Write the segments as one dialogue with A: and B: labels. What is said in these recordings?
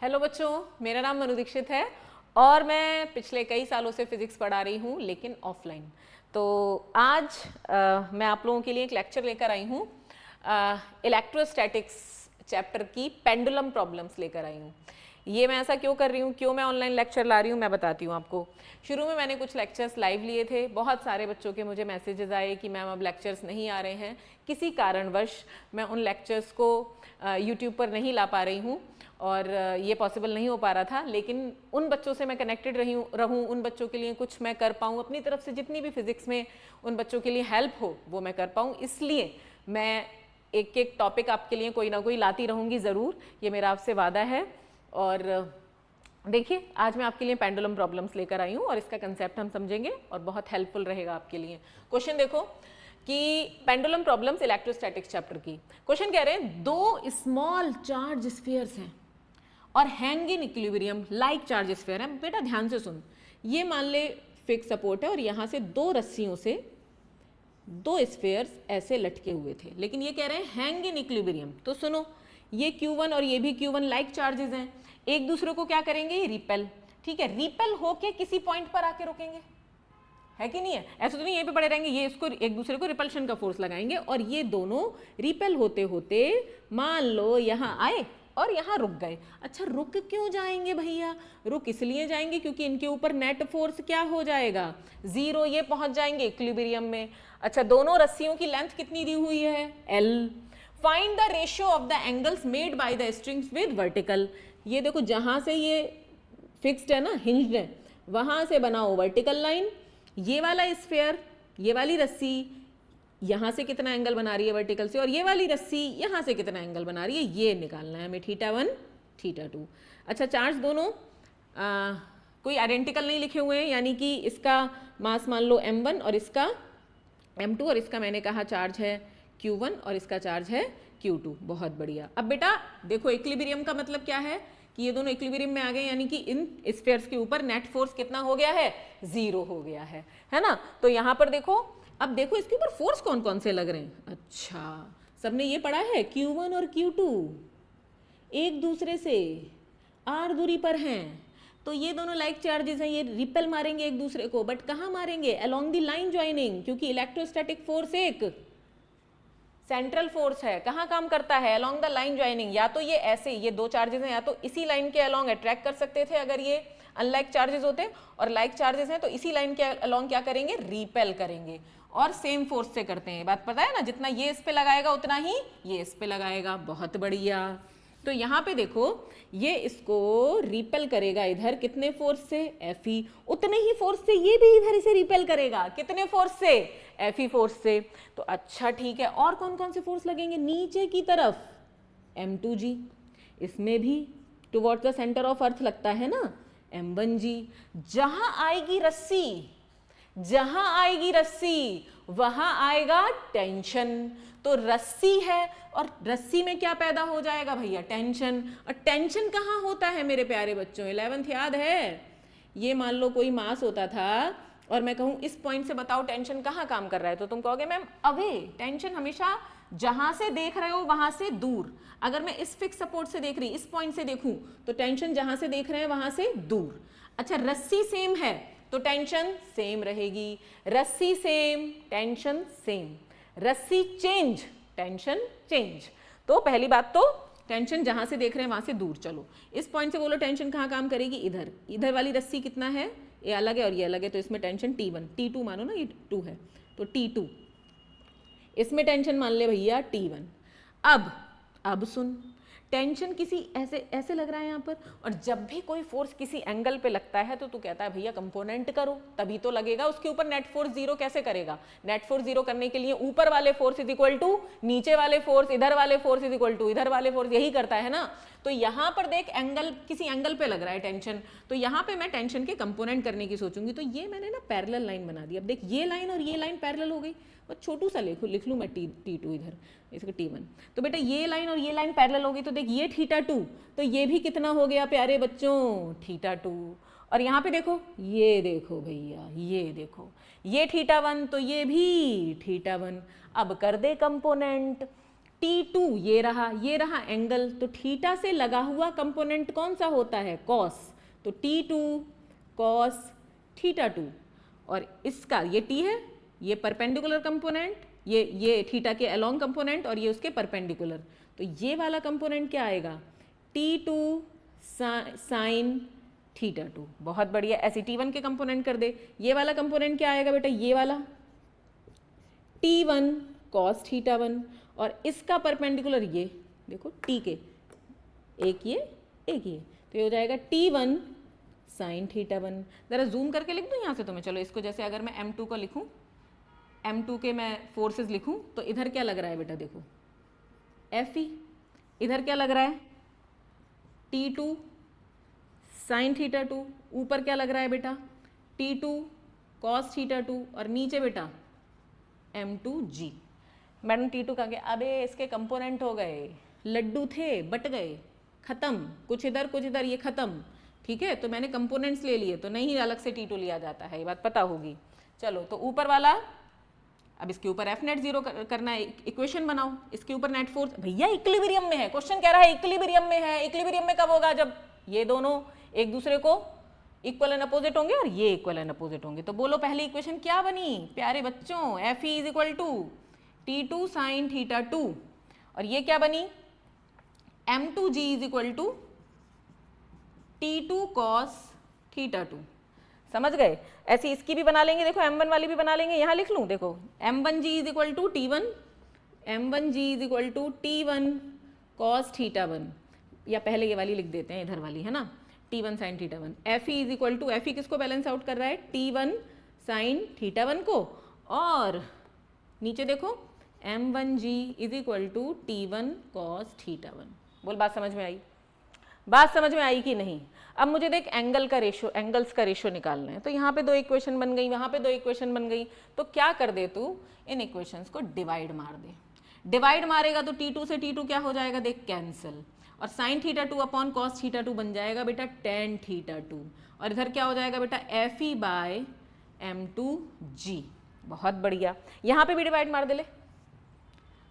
A: Hello बच्चों, मेरा नाम मनु दीक्षित है और मैं पिछले कई सालों से फिजिक्स पढ़ा रही हूँ, लेकिन ऑफलाइन। तो आज मैं आप लोगों के लिए एक लेक्चर लेकर आई हूँ। इलेक्ट्रोस्टैटिक्स चैप्टर की पेंडुलम प्रॉब्लम्स लेकर आई हूँ। ये मैं ऐसा क्यों कर रही हूँ, क्यों मैं ऑनलाइन लेक्चर ला रही हूँ, मैं बताती हूँ आपको। शुरू में मैंने कुछ लेक्चर्स लाइव लिए थे, बहुत सारे बच्चों के मुझे मैसेजेस आए कि मैम अब लेक्चर्स नहीं आ रहे हैं। किसी कारणवश मैं उन लेक्चर्स को यूट्यूब पर नहीं ला पा रही हूँ और ये पॉसिबल नहीं हो पा रहा था, लेकिन उन बच्चों से मैं कनेक्टेड रहूँ, उन बच्चों के लिए कुछ मैं कर पाऊँ, अपनी तरफ से जितनी भी फिजिक्स में उन बच्चों के लिए हेल्प हो वो मैं कर पाऊँ। इसलिए मैं एक एक टॉपिक आपके लिए कोई ना कोई लाती रहूँगी ज़रूर, ये मेरा आपसे वादा है। और देखिए, आज मैं आपके लिए पेंडुलम प्रॉब्लम्स लेकर आई हूँ और इसका कंसेप्ट हम समझेंगे और बहुत हेल्पफुल रहेगा आपके लिए। क्वेश्चन देखो कि पेंडुलम प्रॉब्लम्स इलेक्ट्रोस्टैटिक्स चैप्टर की। क्वेश्चन कह रहे हैं दो स्मॉल चार्ज स्फीयर्स हैं और hang in equilibrium like charge sphere है। बेटा ध्यान से सुन, ये मान ले फिक्स सपोर्ट है और यहाँ से दो रस्सियों से दो स्फीयर्स ऐसे लटके हुए थे, लेकिन ये कह रहे हैं हैंग इन इक्विलिब्रियम। तो सुनो, ये Q1 और ये भी Q1 लाइक चार्जेस हैं, एक दूसरे को क्या करेंगे, रिपेल। ठीक है, रिपेल होके किसी पॉइंट पर आके रुकेंगे, है कि नहीं है? ऐसा तो नहीं यहीं पे पड़े रहेंगे, ये इसको एक दूसरे को रिपल्शन का फोर्स लगाएंगे और ये दोनों रिपेल होते होते मान लो यहाँ आए और यहाँ रुक गए। अच्छा, रुक क्यों जाएंगे भैया? रुक इसलिए जाएंगे क्योंकि इनके ऊपर नेट फोर्स क्या हो जाएगा, जीरो। ये पहुंच जाएंगे इक्विलिब्रियम में। अच्छा, दोनों रस्सियों की लेंथ कितनी दी हुई है, L। Find the ratio of the angles made by the strings with vertical. ये देखो, जहां से ये फिक्स्ड है ना, हिंज्ड है, वहां से बनाओ वर्टिकल लाइन। ये वाला स्फीयर, ये वाली रस्सी यहाँ से कितना एंगल बना रही है वर्टिकल से, और ये वाली रस्सी यहाँ से कितना एंगल बना रही है, ये निकालना है हमें, θ1 θ2। अच्छा, चार्ज दोनों कोई आइडेंटिकल नहीं लिखे हुए हैं, यानी कि इसका मास मान लो m1 और इसका m2 और इसका मैंने कहा चार्ज है Q1 और इसका चार्ज है Q2। बहुत बढ़िया। अब बेटा देखो, इक्विलिब्रियम का मतलब क्या है कि ये दोनों इक्विलिब्रियम में आ गए, यानी कि इन स्फीयर्स के ऊपर नेट फोर्स कितना हो गया है, जीरो हो गया है ना। तो यहाँ पर देखो, अब देखो इसके ऊपर फोर्स कौन कौन से लग रहे हैं। अच्छा, सबने ये पढ़ा है Q1 और Q2 एक दूसरे से r दूरी पर हैं, तो ये दोनों लाइक चार्जेस हैं, ये रिपेल मारेंगे एक दूसरे को, बट कहाँ मारेंगे, अलोंग द लाइन ज्वाइनिंग, क्योंकि इलेक्ट्रोस्टैटिक फोर्स एक सेंट्रल फोर्स है, कहाँ काम करता है, अलोंग द लाइन ज्वाइनिंग। या तो ये ऐसे, ये दो चार्जेस हैं, या तो इसी लाइन के अलोंग अट्रैक्ट कर सकते थे अगर ये अनलाइक चार्जेस होते, और लाइक चार्जेस हैं तो इसी लाइन के अलोंग क्या करेंगे, रिपेल करेंगे, और सेम फोर्स से करते हैं। बात पता है ना, जितना ये इस पे लगाएगा उतना ही ये इस पे लगाएगा। बहुत बढ़िया। तो यहाँ पे देखो, ये इसको रिपेल करेगा इधर कितने फोर्स से, Fe। उतने ही फोर्स से ये भी इधर इसे रिपेल करेगा, कितने फोर्स से, Fe फोर्स से। तो अच्छा ठीक है, और कौन कौन से फोर्स लगेंगे, नीचे की तरफ M2G, इसमें भी towards the centre of earth लगता है ना, M1G। जहां आएगी रस्सी, जहां आएगी रस्सी वहां आएगा टेंशन। तो रस्सी है और रस्सी में क्या पैदा हो जाएगा भैया, टेंशन। और टेंशन कहाँ होता है मेरे प्यारे बच्चों, 11th याद है? ये मान लो कोई मास होता था और मैं कहूँ इस पॉइंट से बताओ टेंशन कहाँ काम कर रहा है, तो तुम कहोगे मैम अवे। टेंशन हमेशा जहां से देख रहे हो वहां से दूर। अगर मैं इस फिक्स सपोर्ट से देख रही, इस पॉइंट से देखूं, तो टेंशन जहां से देख रहे हैं वहां से दूर। अच्छा, रस्सी सेम है तो टेंशन सेम रहेगी, रस्सी सेम टेंशन सेम, रस्सी चेंज टेंशन चेंज। तो पहली बात तो टेंशन जहां से देख रहे हैं वहां से दूर। चलो इस पॉइंट से बोलो टेंशन कहाँ काम करेगी, इधर। इधर वाली रस्सी कितना है, ये अलग है और ये अलग है, तो इसमें टेंशन T1 T2 मानो ना, ये 2 है तो T2, इसमें टेंशन मान ले भैया T1। अब सुन, टेंशन किसी ऐसे ऐसे लग रहा है यहाँ पर, और जब भी कोई फोर्स किसी एंगल पे लगता है तो तू कहता है भैया कंपोनेंट करो तभी तो लगेगा, उसके ऊपर नेट फोर्स जीरो कैसे करेगा। नेट फोर्स जीरो करने के लिए ऊपर वाले फोर्स इज इक्वल टू नीचे वाले फोर्स, इधर वाले फोर्स इज इक्वल टू इधर वाले फोर्स, यही करता है ना। तो यहाँ पर देख, एंगल किसी एंगल पे लग रहा है टेंशन, तो यहाँ पे मैं टेंशन के कंपोनेंट करने की सोचूंगी। तो ये मैंने ना पैरेलल लाइन बना दी। अब देख, ये लाइन और ये लाइन पैरेलल हो गई, बस छोटू सा लिख लूँ मैं T2 इधर, इसका T1। तो बेटा ये लाइन और ये लाइन पैरेलल होगी, तो देख ये θ2, तो ये भी कितना हो गया प्यारे बच्चों, θ2। और यहाँ पे देखो, ये देखो भैया, ये देखो, ये θ1 तो ये भी θ1। अब कर दे कंपोनेंट, T2 ये रहा एंगल, तो थीटा से लगा हुआ कंपोनेंट कौन सा होता है, कॉस, तो T2 कॉस थीटा 2, और इसका ये T है, ये परपेंडिकुलर कंपोनेंट, ये थीटा के अलोंग कंपोनेंट और ये उसके परपेंडिकुलर, तो ये वाला कंपोनेंट क्या आएगा, T2 साइन थीटा 2। बहुत बढ़िया, ऐसे T1 के कंपोनेंट कर दे, ये वाला कंपोनेंट क्या आएगा बेटा, ये वाला T1 कॉस थीटा 1, और इसका परपेंडिकुलर ये देखो T के, एक ये, तो ये हो जाएगा T1 साइन थीटा 1। ज़रा जूम करके लिख दूँ यहाँ से तुम्हें, चलो इसको, जैसे अगर मैं M2 को लिखूँ, M2 के मैं फोर्सेस लिखूँ, तो इधर क्या लग रहा है बेटा, देखो Fe, इधर क्या लग रहा है T2 साइन थीटा 2, ऊपर क्या लग रहा है बेटा T2 कॉस थीटा 2, और नीचे बेटा M2G। मैडम T2 कहाँ गया, अबे इसके कंपोनेंट हो गए, लड्डू थे बट गए, खत्म, कुछ इधर ये खत्म, ठीक है, तो मैंने कंपोनेंट्स ले लिए, तो नहीं अलग से T2 लिया जाता है, ये बात पता होगी। चलो तो ऊपर वाला, अब इसके ऊपर F नेट 0 करना है, इक्वेशन बनाओ, इसके ऊपर नेट फोर्स, भैया इक्विलिब्रियम में है, क्वेश्चन कह रहा है इक्विलिब्रियम में है, इक्विलिब्रियम में कब होगा, जब ये दोनों एक दूसरे को इक्वल एंड अपोजिट होंगे और ये इक्वल एंड अपोजिट होंगे। तो बोलो पहली इक्वेशन क्या बनी प्यारे बच्चों, Fe is equal to T2 sine theta 2, और ये क्या बनी M2G is equal to T2 cos theta 2। समझ गए, ऐसी इसकी भी बना लेंगे, देखो M1 वाली भी बना लेंगे, यहाँ लिख लूँ, देखो M1G is equal to T1, M1G is equal to T1 cos theta 1, या पहले ये वाली लिख देते हैं, इधर वाली है ना, T1 sine theta 1। Fe is equal to, Fe किसको बैलेंस आउट कर रहा है, T1 साइन थीटा 1 को, और नीचे देखो M1G is equal to T1 cos theta 1। बोल बात समझ में आई, बात समझ में आई कि नहीं। अब मुझे देख एंगल का रेशो, एंगल्स का रेशो निकालना है, तो यहाँ पे 2 इक्वेशन बन गई, वहाँ पे 2 इक्वेशन बन गई, तो क्या कर दे तू, इन इक्वेशंस को डिवाइड मार दे। डिवाइड मारेगा तो T2 से T2 क्या हो जाएगा, देख कैंसिल, और sign theta 2 upon cos theta 2 बन जाएगा बेटा टेन थीटा 2, और इधर क्या हो जाएगा बेटा Fe बाय M2G। बहुत बढ़िया, यहाँ पे भी डिवाइड मार दे ले,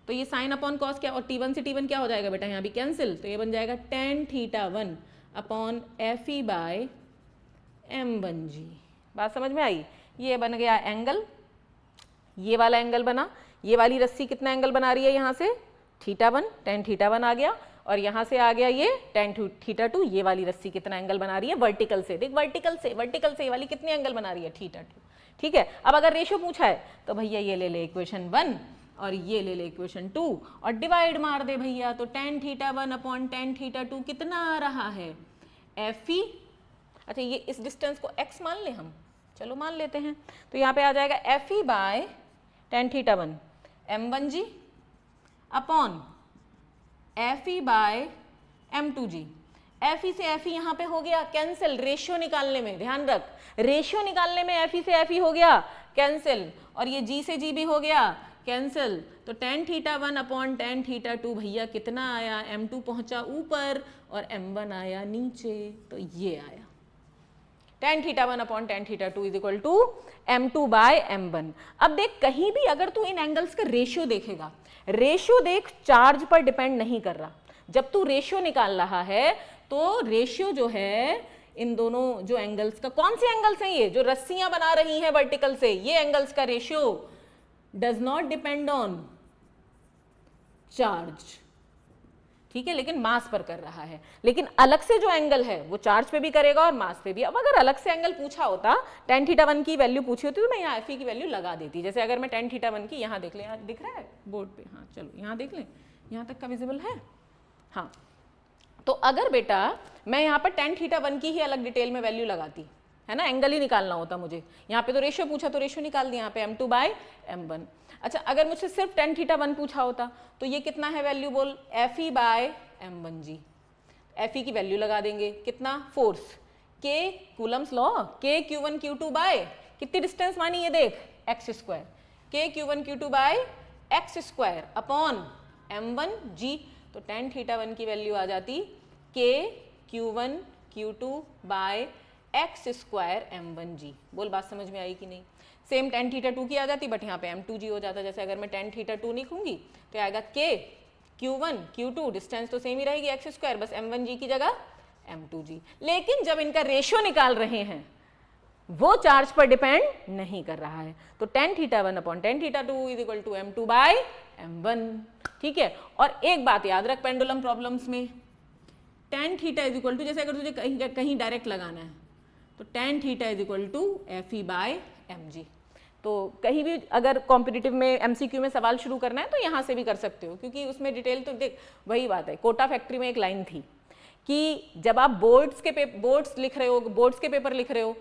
A: तो ये साइन अपॉन कॉस क्या, और T1 से T1 क्या हो जाएगा बेटा, यहाँ भी कैंसिल, तो ये बन जाएगा tan theta 1 upon Fe by M1G। बात समझ में आई, ये बन गया एंगल, ये वाला एंगल बना, ये वाली रस्सी कितना एंगल बना रही है यहाँ से, थीटा 1, टेन थीटा 1 आ गया, और यहाँ से आ गया ये टेन थीटा 2, ये वाली रस्सी कितना एंगल बना रही है वर्टिकल से, देख वर्टिकल से ये वाली कितने एंगल बना रही है, थीटा 2। ठीक है, अब अगर रेशियो पूछा है तो भैया ये ले ले इक्वेशन 1 और ये ले ले इक्वेशन 2 और डिवाइड मार दे भैया, तो ten theta 1 upon tan theta 2 कितना आ रहा है, Fe। अच्छा ये इस डिस्टेंस को x मान ले हम, चलो मान लेते हैं, तो यहाँ पे आ जाएगा Fe by tan theta 1 M1G upon Fe by M2G। Fe से Fe यहाँ पे हो गया कैंसिल, रेशियो निकालने में ध्यान रख, रेशियो निकालने में Fe से Fe हो गया कैंसिल, और ये G से G भी हो गया कैंसिल, तो ten theta 1 upon tan theta 2 भैया कितना आया, M2 पहुंचा ऊपर और M1 आया नीचे, तो ये आया tan theta 1 upon tan theta 2 is equal to M2 by M1। अब देख कहीं भी अगर तू इन एंगल्स का रेशियो देखेगा, रेशियो देख चार्ज पर डिपेंड नहीं कर रहा, जब तू रेशियो निकाल रहा है तो रेशियो जो है इन दोनों जो एंगल्स का, कौन से एंगल्स हैं ये जो रस्सियां बना रही हैं वर्टिकल से, ये एंगल्स का ratio does not depend on charge, ठीक है, लेकिन मास पर कर रहा है, लेकिन अलग से जो एंगल है वो चार्ज पे भी करेगा और मास पे भी। अब अगर अलग से एंगल पूछा होता, टेन थीटा 1 की वैल्यू पूछी होती तो मैं यहाँ Fe की वैल्यू लगा देती, जैसे अगर मैं टेन थीटा 1 की, यहाँ देख ले, यहाँ दिख रहा है बोर्ड पे, हाँ चलो यहाँ देख लें, यहाँ तक का विजिबल है, हाँ, तो अगर बेटा मैं यहाँ पर टेन थीटा 1 की ही अलग डिटेल में वैल्यू लगाती, है ना, एंगल ही निकालना होता मुझे, यहाँ पे तो रेशियो पूछा तो रेशियो निकाल दिया, यहाँ पे M2 बाय M1। अच्छा अगर मुझसे सिर्फ टेन थीटा 1 पूछा होता तो ये कितना है वैल्यू, बोल Fe बाय M1G। Fe की वैल्यू लगा देंगे, कितना, force K coulomb's law, K Q1 Q2 by कितनी डिस्टेंस मानी ये देख x square, K Q1 Q2 by x square upon M1G, तो टेन थीटा 1 की वैल्यू आ जाती K Q1 Q2 by x square M1G। बोल बात समझ में आई कि नहीं। सेम टेन थीटा 2 की आ जाती, बट यहाँ पे M2G हो जाता, जैसे अगर मैं टेन थीटा 2 लिखूंगी तो आएगा K Q1 Q2 डिस्टेंस तो सेम ही रहेगी एक्स स्क्वायर, बस m1g की जगह m2g। लेकिन जब इनका रेशियो निकाल रहे हैं वो चार्ज पर डिपेंड नहीं कर रहा है, तो tan θ1 upon tan θ2 is equal to m2 by m1। ठीक है, और एक बात याद रख पेंडुलम प्रॉब्लम्स में tan θ इज इक्वल टू, जैसे अगर तुझे कहीं डायरेक्ट लगाना है तो tan θ is equal to fe by mg। तो कहीं भी अगर कॉम्पिटिटिव में MCQ में सवाल शुरू करना है तो यहाँ से भी कर सकते हो, क्योंकि उसमें डिटेल तो देख वही बात है। कोटा फैक्ट्री में एक लाइन थी कि जब आप बोर्ड्स लिख रहे हो, बोर्ड्स के पेपर लिख रहे हो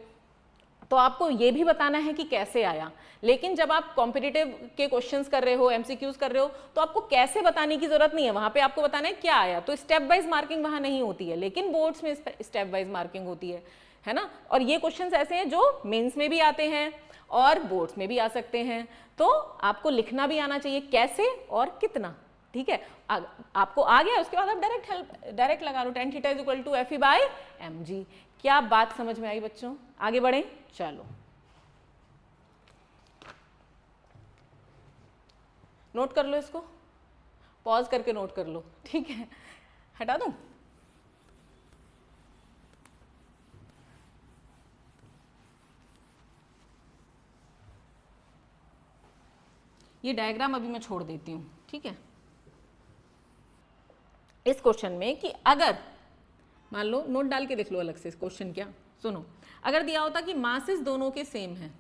A: तो आपको ये भी बताना है कि कैसे आया, लेकिन जब आप कॉम्पिटिटिव के क्वेश्चंस कर रहे हो, MCQs कर रहे हो, तो आपको कैसे बताने की जरूरत नहीं है, वहां पे आपको बताना है क्या आया। तो स्टेप वाइज मार्किंग वहां नहीं होती है, लेकिन बोर्ड्स में स्टेप वाइज मार्किंग होती है ना। और ये क्वेश्चंस ऐसे हैं जो मेंस में भी आते हैं और बोर्ड्स में भी आ सकते हैं, तो आपको लिखना भी आना चाहिए कैसे और कितना। ठीक है, आपको आ गया, उसके बाद आप डायरेक्ट लगा लो tan θ is equal to fe by mg। क्या बात समझ में आई बच्चों? आगे बढ़ें, चलो नोट कर लो, इसको पॉज करके नोट कर लो। ठीक है, हटा दूं? ये डायग्राम अभी मैं छोड़ देती हूँ। ठीक है, इस क्वेश्चन में कि अगर मान लो, नोट डाल के देख लो अलग से इस क्वेश्चन, क्या सुनो, अगर दिया होता कि मासेस दोनों के सेम हैं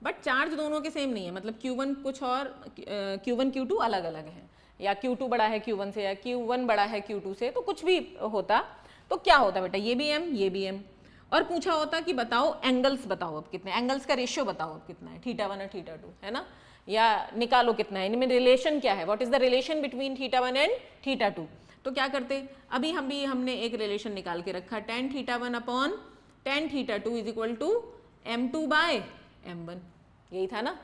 A: बट चार्ज दोनों के सेम नहीं है, मतलब Q1 कुछ और Q1 Q2 अलग अलग है, या Q2 बड़ा है Q1 से या Q1 बड़ा है Q2 से, तो कुछ भी होता तो क्या होता बेटा, ये भी m ये भी m, और पूछा होता कि बताओ एंगल्स, बताओ अब कितने एंगल्स का रेशियो बताओ अब कितना है, θ1 और θ2, है ना, या निकालो कितना है, इनमें रिलेशन क्या है, what is the relation between θ1 and θ2। तो क्या करते, अभी हमने एक रिलेशन निकाल के रखा, tan θ1 upon tan θ2 is equal to m2 by m1, यही था ना।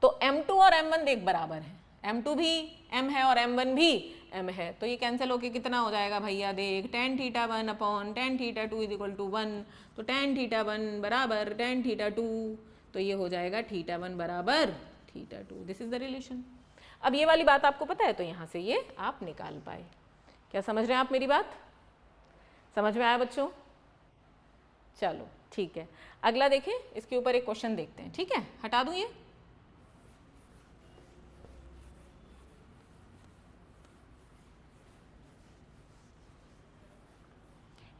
A: तो m2 और m1 देख बराबर है, m2 भी m है और m1 भी m है, तो ये कैंसिल होके कितना हो जाएगा भैया, देख tan θ1 upon tan θ2 is equal to 1, तो tan θ1 बराबर tan θ2, तो ये हो जाएगा θ1 बराबर θ2। This is the relation. अब ये वाली बात आपको पता है, तो यहाँ से ये आप निकाल पाए। क्या समझ रहे हैं आप मेरी बात? समझ में आया बच्चों? चलो ठीक है, अगला देखें, इसके ऊपर एक क्वेश्चन देखते हैं। ठीक है, हटा दूं ये,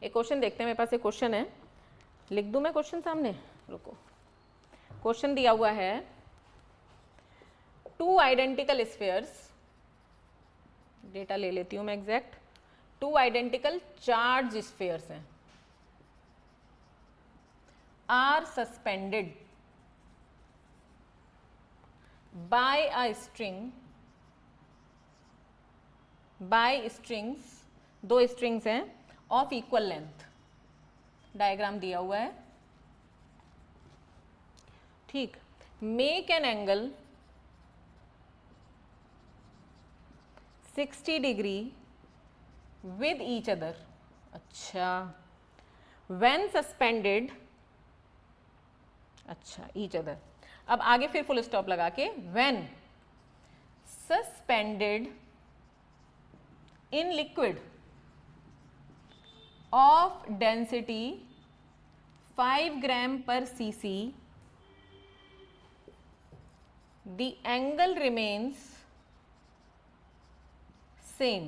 A: एक क्वेश्चन देखते हैं। मेरे पास एक क्वेश्चन है, लिख दूं मैं क्वेश्चन सामने, रुको। क्वेश्चन दिया हुआ है, टू आइडेंटिकल स्फीयर्स, डेटा ले लेती हूं मैं exact, two identical charge spheres हैं, are suspended by a string, by strings, दो स्ट्रिंग्स हैं ऑफ इक्वल लेंथ, डायग्राम दिया हुआ है। ठीक, make an angle 60 degree with each other. अच्छा, व्हेन सस्पेंडेड, अच्छा ईच अदर, अब आगे फिर फुल स्टॉप लगा के, when suspended in liquid of density 5 gram पर cc, the angle remains same,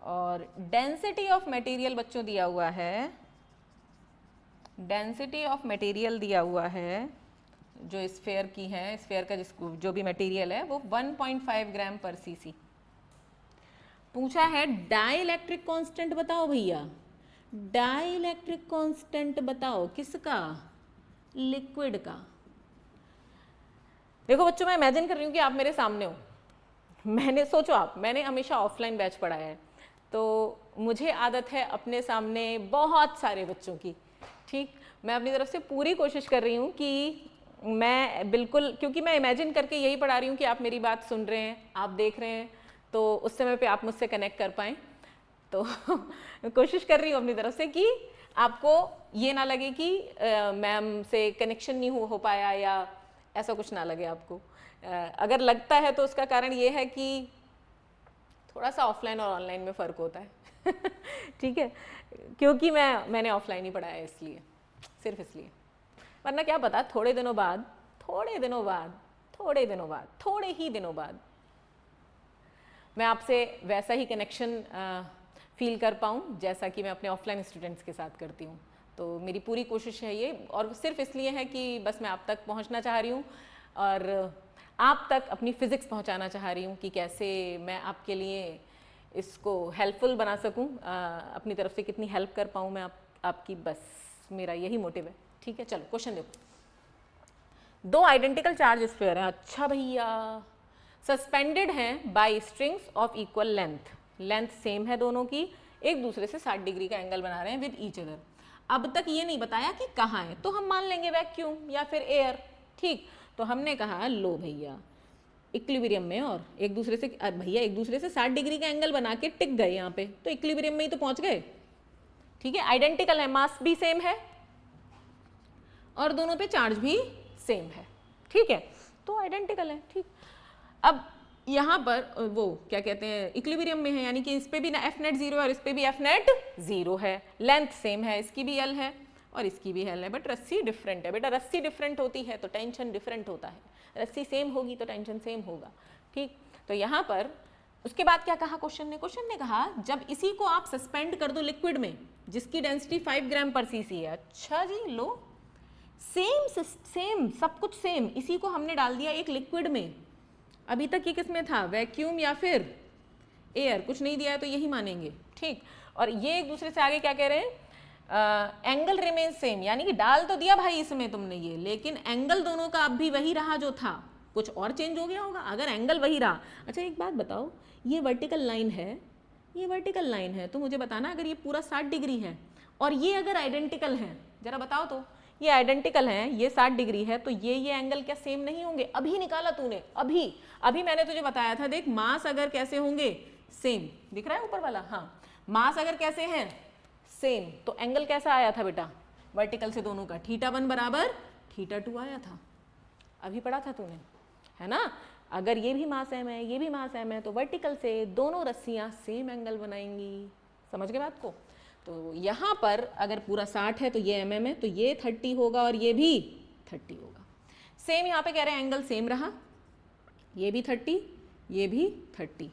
A: और डेंसिटी ऑफ मटेरियल बच्चों दिया हुआ है, डेंसिटी ऑफ मटेरियल दिया हुआ है जो स्फीयर की है, स्फीयर का जो भी मटेरियल है वो 1.5 ग्राम पर cc। पूछा है डाइलेक्ट्रिक कांस्टेंट बताओ भैया, डाइलेक्ट्रिक कांस्टेंट बताओ, किसका? लिक्विड का। देखो बच्चों, मैं इमेजिन कर रही हूँ कि आप मेरे सामने हो, मैंने सोचो आप, मैंने हमेशा ऑफलाइन बैच पढ़ाया है, तो मुझे आदत है अपने सामने बहुत सारे बच्चों की। ठीक, मैं अपनी तरफ से पूरी कोशिश कर रही हूँ कि मैं बिल्कुल, क्योंकि मैं इमेजिन करके यही पढ़ा रही हूँ कि आप मेरी बात सुन रहे हैं, आप देख रहे हैं, तो उस समय पे आप मुझसे कनेक्ट कर पाएँ। तो कोशिश कर रही हूँ अपनी तरफ से कि आपको ये ना लगे कि मैम से कनेक्शन नहीं हो पाया या ऐसा कुछ ना लगे आपको। अगर लगता है तो उसका कारण ये है कि थोड़ा सा ऑफलाइन और ऑनलाइन में फ़र्क होता है ठीक है, क्योंकि मैंने ऑफलाइन ही पढ़ाया है, इसलिए, सिर्फ इसलिए। वरना क्या पता थोड़े ही दिनों बाद मैं आपसे वैसा ही कनेक्शन फील कर पाऊँ जैसा कि मैं अपने ऑफलाइन स्टूडेंट्स के साथ करती हूँ। तो मेरी पूरी कोशिश है ये, और सिर्फ इसलिए है कि बस मैं आप तक पहुँचना चाह रही हूँ और आप तक अपनी फ़िज़िक्स पहुँचाना चाह रही हूँ कि कैसे मैं आपके लिए इसको हेल्पफुल बना सकूँ, अपनी तरफ से कितनी हेल्प कर पाऊँ मैं आपकी, बस मेरा यही मोटिव है। ठीक है, चलो क्वेश्चन देखो। दो आइडेंटिकल चार्ज स्फीयर हैं, अच्छा भैया, सस्पेंडेड हैं by strings of equal length same है दोनों की, एक दूसरे से 60 डिग्री का एंगल बना रहे हैं विद ईच अदर। अब तक ये नहीं बताया कि कहाँ है, तो हम मान लेंगे वैक्यूम या फिर एयर। ठीक, तो हमने कहा लो भैया इक्विलिब्रियम में, और एक दूसरे से भैया एक दूसरे से 60 डिग्री का एंगल बना के टिक गए यहाँ पे, तो इक्विलिब्रियम में ही तो पहुंच गए। ठीक है, आइडेंटिकल है, मास भी सेम है और दोनों पे चार्ज भी सेम है। ठीक है, तो आइडेंटिकल है। ठीक, अब यहाँ पर वो क्या कहते हैं, इक्विलिब्रियम में है, यानी कि इस पे भी ना एफ नेट 0 है और इस पे भी एफ नेट 0 है, लेंथ सेम है, इसकी भी एल है और इसकी भी एल है, बट रस्सी डिफरेंट है। बेटा रस्सी डिफरेंट होती है तो टेंशन डिफरेंट होता है, रस्सी सेम होगी तो टेंशन सेम होगा। ठीक, तो यहाँ पर उसके बाद क्या कहा क्वेश्चन ने कहा जब इसी को आप सस्पेंड कर दो लिक्विड में जिसकी डेंसिटी 5 ग्राम पर सीसी है। अच्छा जी, लो सेम सब कुछ सेम, इसी को हमने डाल दिया एक लिक्विड में। अभी तक ये किस में था, वैक्यूम या फिर एयर, कुछ नहीं दिया है तो यही मानेंगे। ठीक, और ये एक दूसरे से आगे क्या कह रहे हैं, एंगल रिमेन सेम, यानी कि डाल तो दिया भाई इसमें तुमने ये, लेकिन एंगल दोनों का अब भी वही रहा जो था, कुछ और चेंज हो गया होगा अगर एंगल वही रहा। अच्छा एक बात बताओ, ये वर्टिकल लाइन है, तो मुझे बताना अगर ये पूरा 60 डिग्री है और ये अगर आइडेंटिकल है, जरा बताओ तो, ये आइडेंटिकल है, ये 60 डिग्री है, तो ये एंगल क्या सेम नहीं होंगे? अभी निकाला तूने, अभी मैंने तुझे बताया था, देख मास अगर कैसे होंगे सेम, दिख रहा है ऊपर वाला, हाँ, मास अगर कैसे हैं सेम, तो एंगल कैसा आया था बेटा वर्टिकल से दोनों का, θ1 बराबर θ2 आया था, अभी पढ़ा था तूने, है ना। अगर ये भी मास m है, ये भी मास m है, तो वर्टिकल से दोनों रस्सियाँ सेम एंगल बनाएंगी। समझ गए बात को? तो यहाँ पर अगर पूरा 60 है तो ये mm है, तो ये 30 होगा और ये भी 30 होगा। सेम यहाँ पे कह रहे हैं एंगल सेम रहा, ये भी 30, ये भी 30।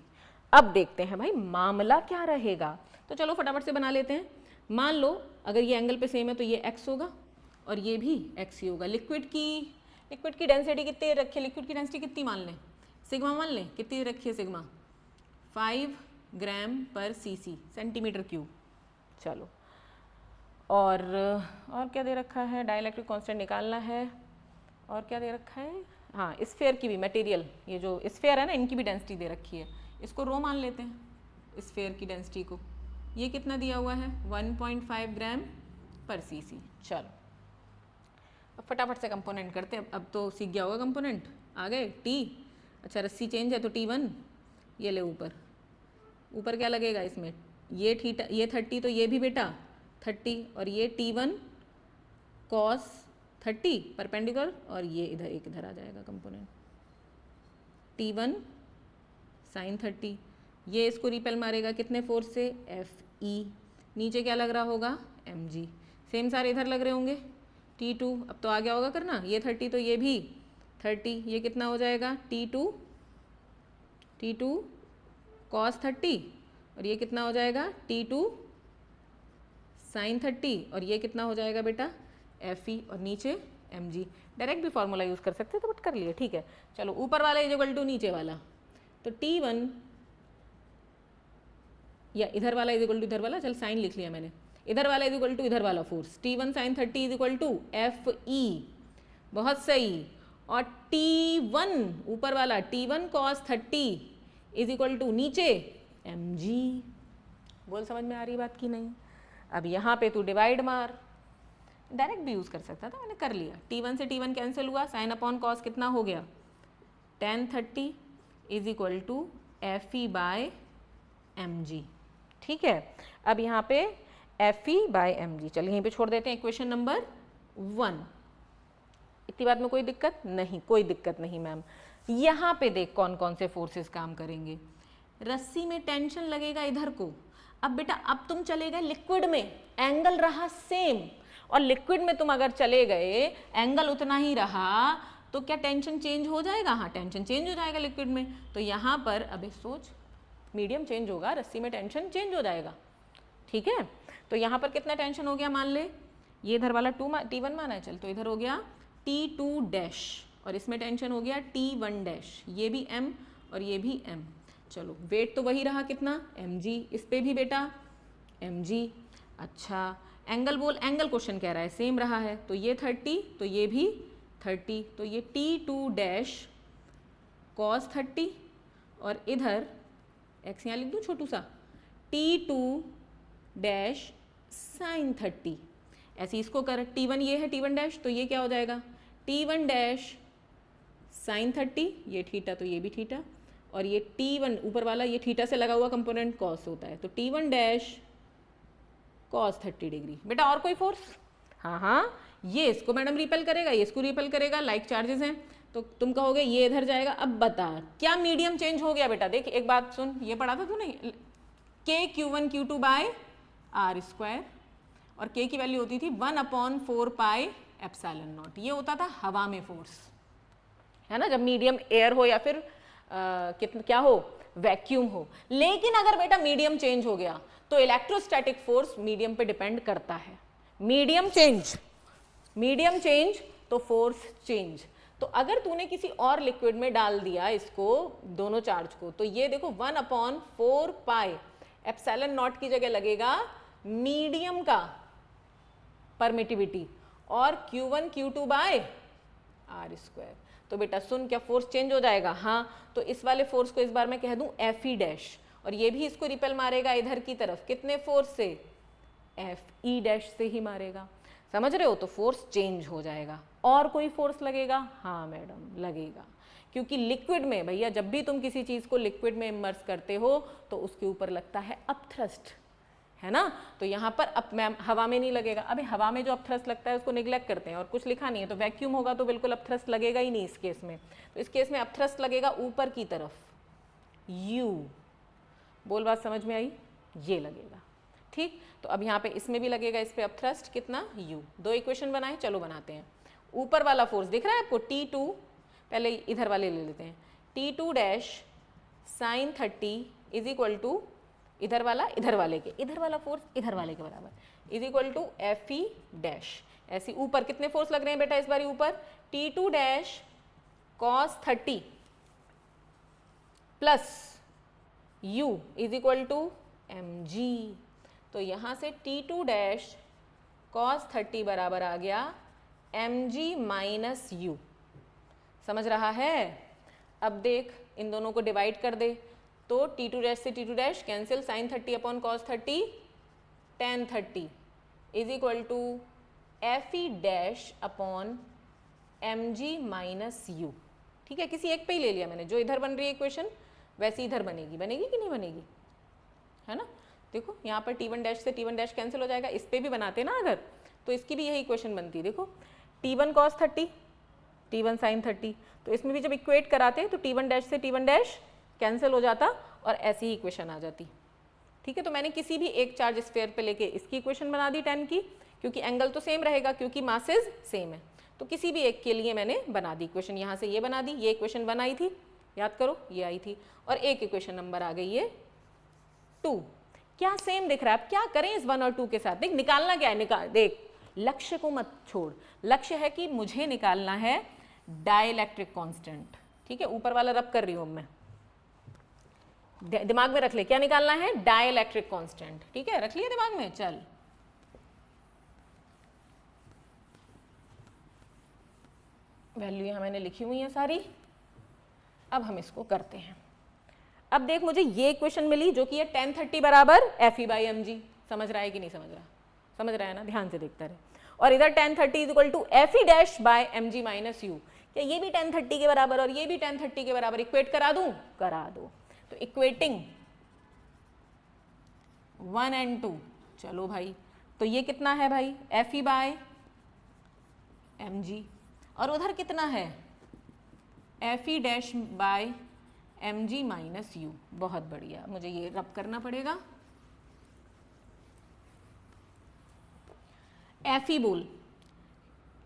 A: अब देखते हैं भाई मामला क्या रहेगा, तो चलो फटाफट से बना लेते हैं। मान लो अगर ये एंगल पे सेम है तो ये x होगा और ये भी x ही होगा। लिक्विड की डेंसिटी कितनी रखिए, लिक्विड की डेंसिटी कितनी मान लें, सिग्मा मान लें, कितनी रखिए सिग्मा, 5 ग्राम पर सीसी सेंटीमीटर क्यूब। चलो, और क्या दे रखा है, डाइलेक्ट्रिक कांस्टेंट निकालना है, और क्या दे रखा है, हाँ स्फीयर की भी, मटेरियल ये जो स्फीयर है ना इनकी भी डेंसिटी दे रखी है, इसको रो मान लेते हैं स्फीयर की डेंसिटी को। ये कितना दिया हुआ है, 1.5 ग्राम पर सीसी। चलो अब फटाफट से कंपोनेंट करते हैं, अब तो सीख गया होगा कंपोनेंट, आ गए टी, अच्छा रस्सी चेंज है तो T1, ये ले ऊपर क्या लगेगा इसमें, ये थीटा, ये 30 तो ये भी बेटा 30, और ये T1 cos 30 परपेंडिकुलर, और ये इधर आ जाएगा कंपोनेंट T1 sin 30, ये इसको रिपेल मारेगा कितने फोर्स से, Fe, नीचे क्या लग रहा होगा mg, सेम सारे इधर लग रहे होंगे T2, अब तो आ गया होगा करना, ये 30 तो ये भी 30, ये कितना हो जाएगा T2 cos 30, और ये कितना हो जाएगा T2 sin 30, और ये कितना हो जाएगा बेटा Fe, और नीचे mg। डायरेक्ट भी फॉर्मूला यूज़ कर सकते थे बट कर लिए, ठीक है। चलो ऊपर वाला इज इक्वल टू नीचे वाला, तो T1 या इधर वाला इज इक्वल टू इधर वाला, चल साइन लिख लिया मैंने, इधर वाला इज इक्वल टू इधर वाला force, T1 sin 30 is equal to Fe, बहुत सही, और T1 ऊपर वाला T1 cos 30 is equal to नीचे mg। बोल समझ में आ रही बात की नहीं? अब यहाँ पे तू डिवाइड मार, डायरेक्ट भी यूज़ कर सकता था, मैंने कर लिया, T1 से T1 कैंसिल हुआ, साइन अपॉन कॉस कितना हो गया, tan 30 is equal to Fe by mg। ठीक है, अब यहाँ पे Fe बाय mg, चलिए यहीं पे छोड़ देते हैं इक्वेशन नंबर 1। इतनी बात में कोई दिक्कत नहीं, कोई दिक्कत नहीं मैम, यहाँ पे देख कौन कौन से फोर्सेस काम करेंगे। रस्सी में टेंशन लगेगा इधर को। अब बेटा अब तुम चले गए लिक्विड में, एंगल रहा सेम, और लिक्विड में तुम अगर चले गए एंगल उतना ही रहा तो क्या टेंशन चेंज हो जाएगा? हाँ, टेंशन चेंज हो जाएगा लिक्विड में। तो यहाँ पर अबे सोच, मीडियम चेंज होगा, रस्सी में टेंशन चेंज हो जाएगा। ठीक है, तो यहाँ पर कितना टेंशन हो गया? मान ले ये इधर वाला T1 माना है, चल तो इधर हो गया T2 डैश, और इसमें टेंशन हो गया T1 डैश, ये भी M और ये भी M। चलो वेट तो वही रहा कितना? mg, इस पे भी बेटा mg। अच्छा एंगल बोल, एंगल क्वेश्चन कह रहा है सेम रहा है, तो ये 30 तो ये भी 30, तो ये T2 डैश cos 30 और इधर x यहाँ लिख दूँ छोटू सा, T2 डैश sin 30। ऐसे इसको कर, T1 ये है T1 डैश, तो ये क्या हो जाएगा? T1 डैश sin 30, ये थीटा तो ये भी थीटा, और ये T1 ऊपर वाला ये थीटा से लगा हुआ कंपोनेंट cos होता है, तो T1 डैश cos 30 डिग्री। बेटा और कोई फोर्स? हाँ हाँ, ये इसको मैडम रिपेल करेगा, ये इसको रिपेल करेगा, लाइक चार्जेस हैं, तो तुम कहोगे ये इधर जाएगा। अब बता क्या मीडियम चेंज हो गया? बेटा देख एक बात सुन, ये पढ़ा था तूने, K Q1 Q2 r square, और K की वैल्यू होती थी 1/4 पाई एप्सिलॉन नॉट। ये होता था हवा में फोर्स, है ना, जब मीडियम एयर हो या फिर क्या हो, वैक्यूम हो। लेकिन अगर बेटा मीडियम चेंज हो गया तो इलेक्ट्रोस्टैटिक फोर्स मीडियम पे डिपेंड करता है। मीडियम चेंज तो फोर्स चेंज। तो अगर तूने किसी और लिक्विड में डाल दिया इसको, दोनों चार्ज को, तो ये देखो 1/4 पाई एप्सिलॉन नॉट की जगह लगेगा मीडियम का परमिटिविटी और Q1 Q2 r स्क्वायर। तो बेटा सुन, क्या फोर्स चेंज हो जाएगा? हाँ, तो इस वाले फोर्स को इस बार मैं कह दूं Fe डैश, और ये भी इसको रिपेल मारेगा इधर की तरफ, कितने फोर्स से? Fe डैश से ही मारेगा। समझ रहे हो? तो फोर्स चेंज हो जाएगा। और कोई फोर्स लगेगा? हाँ मैडम लगेगा, क्योंकि लिक्विड में भैया जब भी तुम किसी चीज को लिक्विड में इमर्स करते हो तो उसके ऊपर लगता है अपथ्रस्ट, है ना। तो यहाँ पर मैम हवा में नहीं लगेगा। अबे हवा में जो अपथ्रस्ट लगता है उसको निग्लेक्ट करते हैं और कुछ लिखा नहीं है, तो वैक्यूम होगा तो बिल्कुल अपथ्रस्ट लगेगा ही नहीं इस केस में। तो इस केस में अपथ्रस्ट लगेगा ऊपर की तरफ, U। बोल बात समझ में आई? ये लगेगा, ठीक। तो अब यहाँ पे इसमें भी लगेगा, इस पे अपथ्रस्ट कितना? U। दो इक्वेशन बनाए, चलो बनाते हैं। ऊपर वाला फोर्स दिख रहा है आपको T2, पहले इधर वाले ले लेते हैं, T2 dash sin 30 is equal to इधर वाला के, इधर वाला फोर्स इधर वाले के बराबर, is equal to Fe dash. ऐसे ऊपर कितने फोर्स लग रहे हैं बेटा इस बारी? ऊपर T2 dash cos 30 plus U is equal to mg। तो यहाँ से T2 डैश cos 30 बराबर आ गया mg माइनस U। समझ रहा है? अब देख इन दोनों को डिवाइड कर दे, तो T2 डैश से T2 dash cancel, sin 30 upon cos 30 tan 30 is equal to Fe dash upon mg minus U। ठीक है, किसी एक पे ही ले लिया मैंने, जो इधर बन रही है इक्वेशन वैसी इधर बनेगी कि नहीं बनेगी, है ना। देखो यहाँ पर T1 डैश से T1 डैश कैंसिल हो जाएगा, इस पे भी बनाते ना अगर, तो इसकी भी यही इक्वेशन बनती है। देखो T1 cos 30 T1 sin 30, तो इसमें भी जब इक्वेट कराते तो T1 डैश से T1 डैश कैंसिल हो जाता और ऐसी ही इक्वेशन आ जाती। ठीक है, तो मैंने किसी भी एक चार्ज स्फीयर पे लेके इसकी इक्वेशन बना दी 10 की, क्योंकि एंगल तो सेम रहेगा क्योंकि मासेस सेम है, तो किसी भी एक के लिए मैंने बना दी इक्वेशन। यहाँ से ये बना दी, ये इक्वेशन बनाई थी, याद करो ये आई थी, और एक इक्वेशन नंबर आ गई ये 2। क्या सेम दिख रहा है? अब क्या करें इस 1 और 2 के साथ? देख निकालना क्या है, देख लक्ष्य को मत छोड़। लक्ष्य है कि मुझे निकालना है डाइलेक्ट्रिक कांस्टेंट। ठीक है, ऊपर वाला रब कर रही हूं मैं, दिमाग में रख ले, क्या निकालना है? Dielectric constant. ठीक है, रख लिया दिमाग में। चल वैल्यू यहां मैंने लिखी हुई है सारी, अब हम इसको करते हैं। अब देख मुझे ये इक्वेशन मिली जो कि है tan 30 बराबर Fe बाई mg। समझ रहा है कि नहीं समझ रहा? समझ रहा है ना, ध्यान से देखता रहे। और इधर tan 30 is equal to Fe dash by mg minus u। क्या ये भी tan 30 के बराबर और ये भी tan 30 के बराबर इक्वेट करा दूं? करा दो। तो इक्वेटिंग 1 और 2, चलो भाई, तो ये कितना है भाई? Fe बाय mg, और उधर कितना है? F E dash by M G minus U. बहुत बढ़िया, मुझे ये रब करना पड़ेगा। एफ ई बोल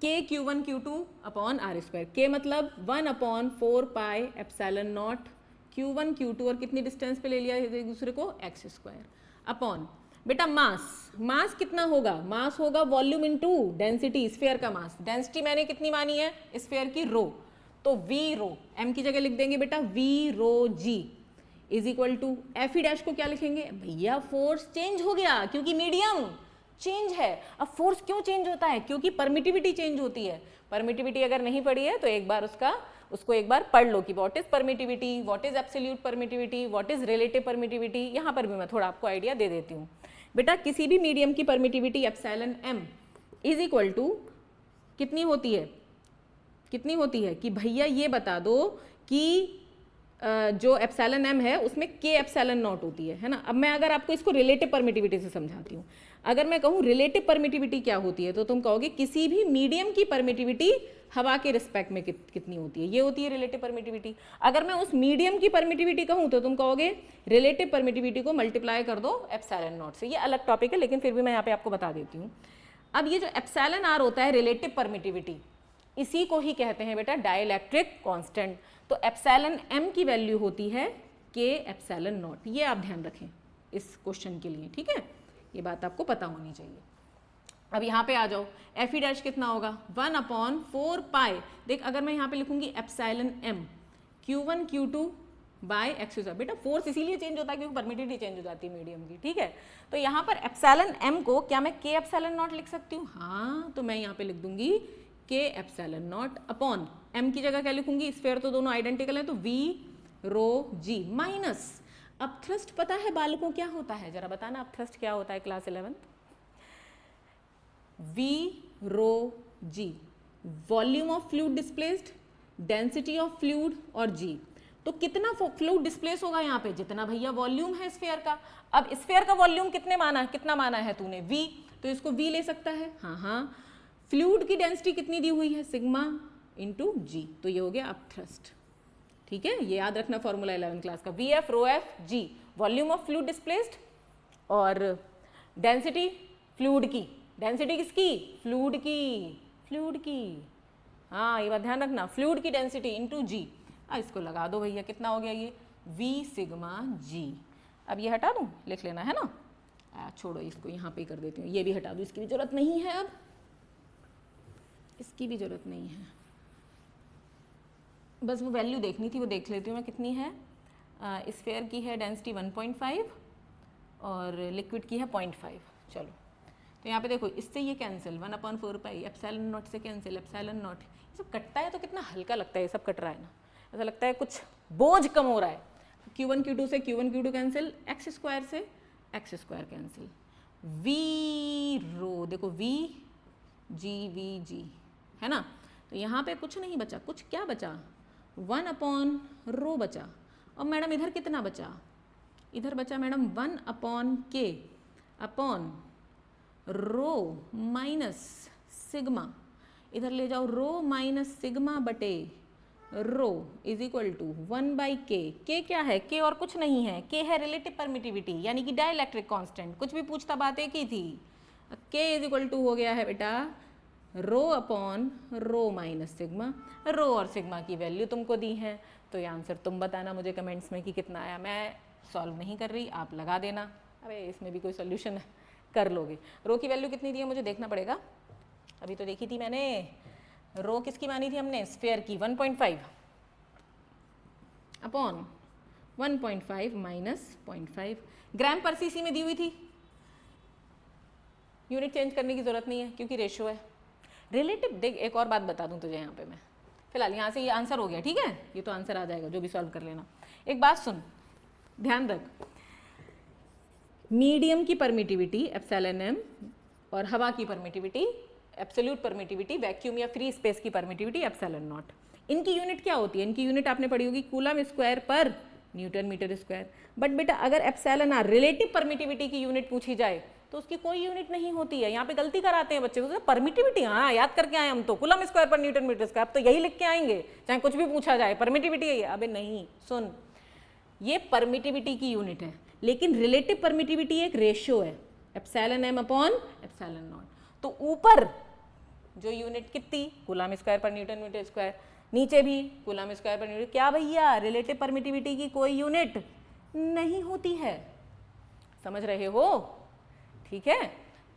A: K Q one Q two upon R square. K मतलब 1 upon 4 pi epsilon naught Q one Q two, और कितनी डिस्टेंस पे ले लिया एक दूसरे को, एक्स स्क्वायर, अपॉन बेटा मास कितना होगा, मास होगा वॉल्यूम इनटू डेंसिटी, स्फीयर का मास। डेंसिटी मैंने कितनी मानी है स्फीयर की, रो, तो वी रो, एम की जगह लिख देंगे बेटा V rho G is equal to F E dash को क्या लिखेंगे भैया, फोर्स चेंज हो गया क्योंकि मीडियम चेंज है। अब फोर्स क्यों चेंज होता है, क्योंकि परमिटिविटी चेंज होती है। परमिटिविटी अगर नहीं पढ़ी है तो एक बार उसको एक बार पढ़ लो कि what is permittivity, what is absolute permittivity, what is relative permittivity. यहाँ पर भी मैं थोड़ा आपको आइडिया दे देती हूँ बेटा। किसी भी मीडियम की permittivity epsilon M is equal to कितनी होती है, कितनी होती है कि भैया ये बता दो कि जो एप्सिलॉन एम है उसमें के एप्सिलॉन नॉट होती है ना। अब मैं अगर आपको इसको रिलेटिव परमिटिविटी से समझाती हूँ, अगर मैं कहूँ रिलेटिव परमिटिविटी क्या होती है तो तुम कहोगे किसी भी मीडियम की परमिटिविटी हवा के रिस्पेक्ट में कितनी होती है, ये होती है रिलेटिव परमिटिविटी। अगर मैं उस मीडियम की परमिटिविटी कहूँ तो तुम कहोगे रिलेटिव परमिटिविटी को मल्टीप्लाई कर दो एप्सिलॉन नॉट से। ये अलग टॉपिक है लेकिन फिर भी मैं यहाँ पे आपको बता देती हूँ। अब ये जो एप्सिलॉन आर होता है रिलेटिव परमिटिविटी, इसी को ही कहते हैं बेटा डाइलेक्ट्रिक कांस्टेंट। तो एप्सिलॉन एम की वैल्यू होती है के एप्सिलॉन नॉट। ये आप ध्यान रखें इस क्वेश्चन के लिए, ठीक है, ये बात आपको पता होनी चाहिए। अब यहाँ पे आ जाओ, एफ ई डैश कितना होगा 1 अपॉन 4 पाई। देख अगर मैं यहाँ पे लिखूंगी epsilon M Q one Q two by X square, बेटा फोर्स इसीलिए चेंज होता है क्योंकि परमिटिविटी चेंज हो जाती है मीडियम की, ठीक है। तो यहाँ पर एप्सिलॉन एम को क्या मैं के एप्सिलॉन नॉट लिख सकती हूँ, हाँ, तो मैं यहाँ पे लिख दूंगी के एप्सिलॉन नॉट अपॉन एम की जगह क्या लिखूंगी, स्फीयर तो दोनों आइडेंटिकल है तो वी रो जी माइनस। अब थ्रस्ट पता है बालकों क्या होता है, जरा बताना अब थ्रस्ट क्या होता है class 11th। V rho G volume of fluid displaced, density of fluid और जी। तो कितना फ्लूइड डिस्प्लेस होगा यहाँ पे, जितना भैया वॉल्यूम है स्फीयर का। अब स्फीयर का वॉल्यूम कितना माना है तूने वी, तो इसको वी ले सकता है, हाँ। फ्लूइड की डेंसिटी कितनी दी हुई है सिग्मा इंटू जी, तो ये हो गया अब थ्रस्ट, ठीक है। ये याद रखना फॉर्मूला 11 क्लास का, V F rho F G volume of fluid displaced और डेंसिटी फ्लूइड की, डेंसिटी किसकी, फ्लूइड की, हाँ ये बात ध्यान रखना, फ्लूइड की डेंसिटी इंटू जी। इसको लगा दो भैया, कितना हो गया ये वी सिग्मा जी। अब ये हटा दूँ, लिख लेना है ना, छोड़ो इसको यहाँ पे कर देती हूँ, ये भी हटा दूँ, इसकी भी जरूरत नहीं है, अब इसकी भी जरूरत नहीं है, बस वो वैल्यू देखनी थी, वो देख लेती हूँ मैं कितनी है। स्फीयर की है डेंसिटी 1.5 और लिक्विड की है 0.5। चलो तो यहाँ पे देखो, इससे ये cancel 1 upon 4 pi epsilon not से कैंसिल एप्सिलॉन नॉट। ये सब कटता है तो कितना हल्का लगता है, ये सब कट रहा है ना, ऐसा लगता है कुछ बोझ कम हो रहा है। Q1 Q2 से Q1 Q2 cancel, x square से एक्स स्क्वायर कैंसिल, वी रो देखो वी जी है ना। तो यहाँ पे कुछ नहीं बचा, कुछ क्या बचा 1 अपॉन रो बचा। और मैडम इधर कितना बचा, इधर बचा मैडम 1 अपॉन के अपॉन रो माइनस सिग्मा, इधर ले जाओ रो माइनस सिग्मा बटे रो इज इक्वल टू 1 बाई के क्या है, के और कुछ नहीं है, के है रिलेटिव परमिटिविटी यानी कि डाइलेक्ट्रिक कांस्टेंट, कुछ भी पूछता बात एक ही थी। के इज इक्वल टू हो गया है बेटा rho upon rho minus sigma. Rho और सिग्मा की वैल्यू तुमको दी है, तो ये आंसर तुम बताना मुझे कमेंट्स में कि कितना आया। मैं सॉल्व नहीं कर रही, आप लगा देना, अरे इसमें भी कोई सोल्यूशन कर लोगे। रो की वैल्यू कितनी दी है मुझे देखना पड़ेगा, अभी तो देखी थी मैंने। रो किसकी मानी थी हमने, स्फीयर की 1.5 अपॉन 1.5 माइनस 0.5 ग्राम पर सीसी में दी हुई थी। यूनिट चेंज करने की जरूरत नहीं है क्योंकि रेशियो है। रिलेटिव देख, एक और बात बता दूं तुझे यहाँ पे मैं, फिलहाल यहाँ से ये आंसर हो गया, ठीक है, ये तो आंसर आ जाएगा जो भी सॉल्व कर लेना। एक बात सुन, ध्यान रख, मीडियम की परमिटिविटी एप्सिलॉन एम और हवा की परमिटिविटी एब्सोल्यूट परमिटिविटी, वैक्यूम या फ्री स्पेस की परमिटिविटी एप्सिलॉन नॉट, इनकी यूनिट क्या होती है, इनकी यूनिट आपने पढ़ी होगी कूलम स्क्वायर पर न्यूटन मीटर स्क्वायर। बट बेटा अगर एप्सिलॉन आर रिलेटिव परमिटिविटी की यूनिट पूछी जाए तो उसकी कोई यूनिट नहीं होती है। यहाँ पे गलती कराते हैं बच्चे को, परमिटिविटी, हाँ याद करके आए हम तो, कूलम स्क्वायर पर न्यूटन मीटर स्क्वायर, अब तो यही लिख के आएंगे चाहे कुछ भी पूछा जाए, परमिटिविटी है। अबे नहीं, सुन, ये परमिटिविटी की यूनिट है, लेकिन रिलेटिव परमिटिविटी एक रेशियो है, epsilon m upon epsilon not. तो ऊपर जो यूनिट कितनी, कूलम स्क्वायर पर न्यूटन मीटर स्क्वायर, नीचे भी कूलम स्क्वायर पर न्यूटन। क्या भैया, रिलेटिव परमिटिविटी की कोई यूनिट नहीं होती है, समझ रहे हो? ठीक है,